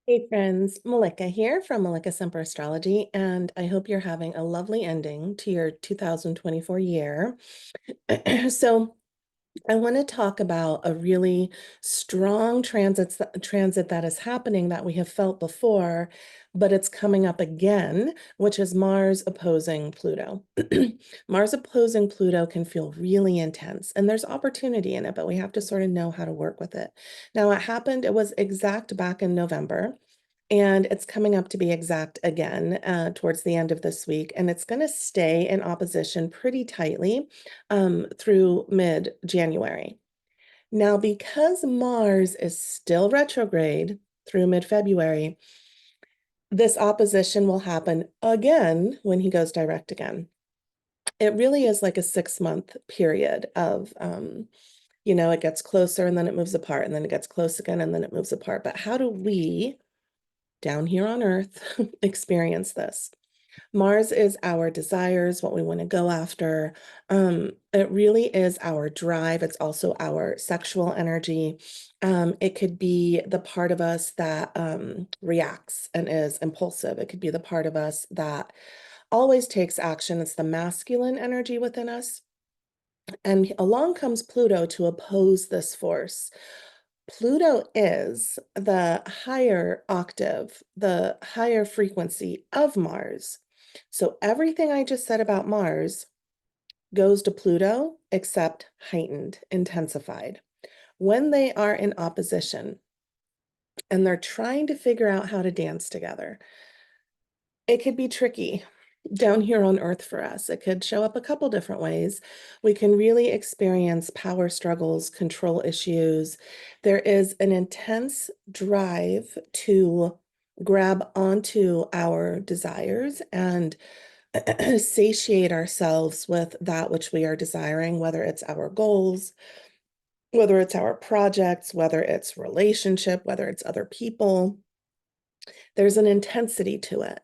Hey friends, Malika here from Malika Semper Astrology, and I hope you're having a lovely ending to your 2024 year. So, I want to talk about a really strong transit that is happening that we have felt before, but it's coming up again, which is Mars opposing Pluto. Mars opposing Pluto can feel really intense, and there's opportunity in it, but we have to sort of know how to work with it. Now, it was exact back in November. And it's coming up to be exact again towards the end of this week. And it's going to stay in opposition pretty tightly through mid-January. Now, because Mars is still retrograde through mid-February, this opposition will happen again when he goes direct again. It really is like a 6-month period of, it gets closer and then it moves apart, and then it gets close again and then it moves apart. But how do we down here on Earth experience this? Mars is our desires, what we want to go after. It really is our drive. It's also our sexual energy. It could be the part of us that reacts and is impulsive. It could be the part of us that always takes action. It's the masculine energy within us. And along comes Pluto to oppose this force. Pluto is the higher octave, the higher frequency of Mars. So everything I just said about Mars goes to Pluto, except heightened, intensified. When they are in opposition and they're trying to figure out how to dance together, it could be tricky down here on Earth for us. It could show up a couple different ways. We can really experience power struggles, control issues. There is an intense drive to grab onto our desires and satiate ourselves with that which we are desiring, whether it's our goals, whether it's our projects, whether it's relationship, whether it's other people. There's an intensity to it,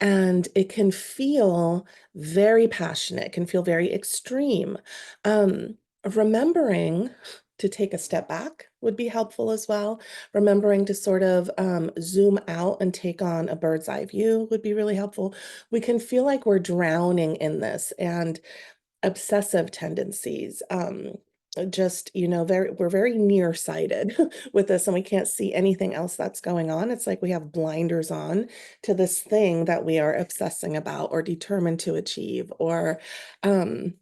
and it can feel very passionate, can feel very extreme. Remembering to take a step back would be helpful as well. Remembering to sort of zoom out and take on a bird's eye view would be really helpful. We can feel like we're drowning in this, and obsessive tendencies. Just, we're very nearsighted with this, and we can't see anything else that's going on. It's like we have blinders on to this thing that we are obsessing about or determined to achieve or um,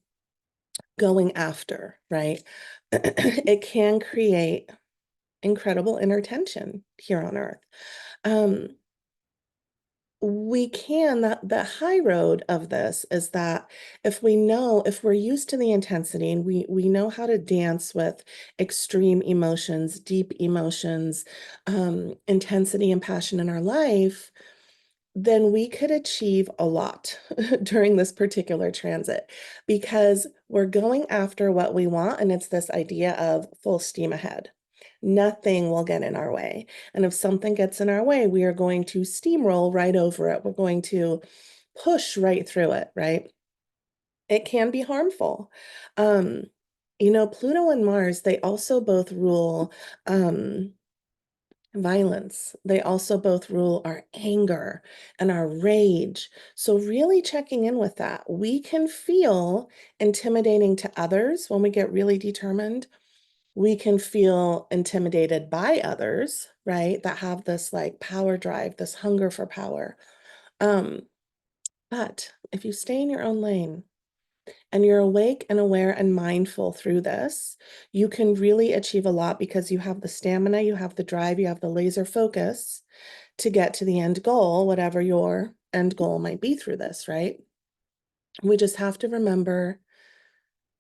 going after, right? It can create incredible inner tension here on Earth. Um, we can that the high road of this is that if we're used to the intensity and we know how to dance with extreme emotions, deep emotions, intensity and passion in our life, then we could achieve a lot during this particular transit because we're going after what we want, and it's this idea of full steam ahead. Nothing will get in our way. And if something gets in our way, we are going to steamroll right over it. We're going to push right through it, right? It can be harmful. Um, Pluto and Mars, they also both rule violence. They also both rule our anger and our rage. So, really checking in with that. We can feel intimidating to others when we get really determined. We can feel intimidated by others, right? That have this like power drive, this hunger for power. Um, but if you stay in your own lane, and you're awake and aware and mindful through this, you can really achieve a lot because you have the stamina, you have the drive, you have the laser focus to get to the end goal, whatever your end goal might be through this, right? We just have to remember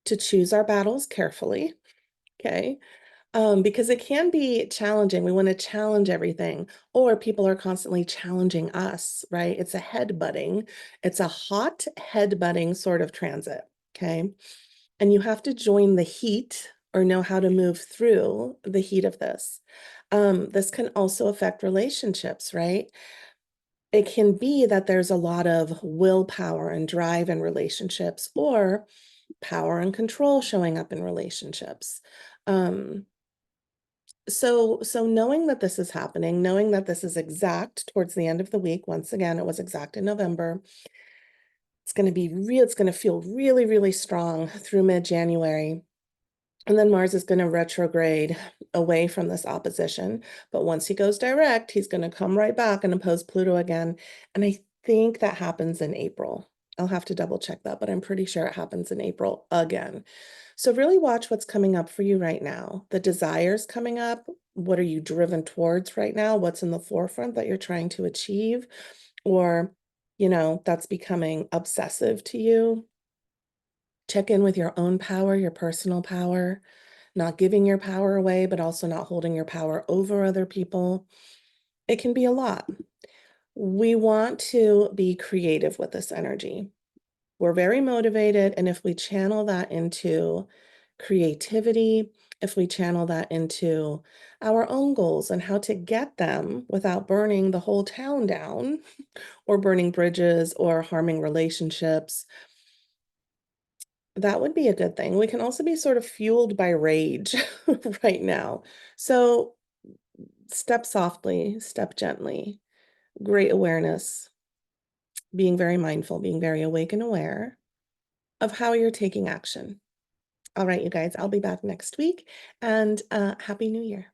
to choose our battles carefully, okay? Because it can be challenging. We want to challenge everything, or people are constantly challenging us, right? It's a headbutting. It's a hot headbutting sort of transit, okay? And you have to join the heat or know how to move through the heat of this. This can also affect relationships, right? It can be that there's a lot of willpower and drive in relationships, or power and control showing up in relationships. Um, So knowing that this is happening, knowing that this is exact towards the end of the week, once again, it was exact in November. It's going to be real, it's going to feel really, really strong through mid-January. And then Mars is going to retrograde away from this opposition. But once he goes direct, he's going to come right back and oppose Pluto again. And I think that happens in April. I'll have to double check that, but I'm pretty sure it happens in April again. So really watch what's coming up for you right now. The desires coming up. What are you driven towards right now? What's in the forefront that you're trying to achieve? Or, that's becoming obsessive to you. Check in with your own power, your personal power, not giving your power away, but also not holding your power over other people. It can be a lot. We want to be creative with this energy. We're very motivated, and if we channel that into creativity, if we channel that into our own goals and how to get them without burning the whole town down or burning bridges or harming relationships, that would be a good thing. We can also be sort of fueled by rage right now. So step softly, step gently, great awareness, being very mindful, being very awake and aware of how you're taking action. All right, you guys, I'll be back next week, and Happy New Year.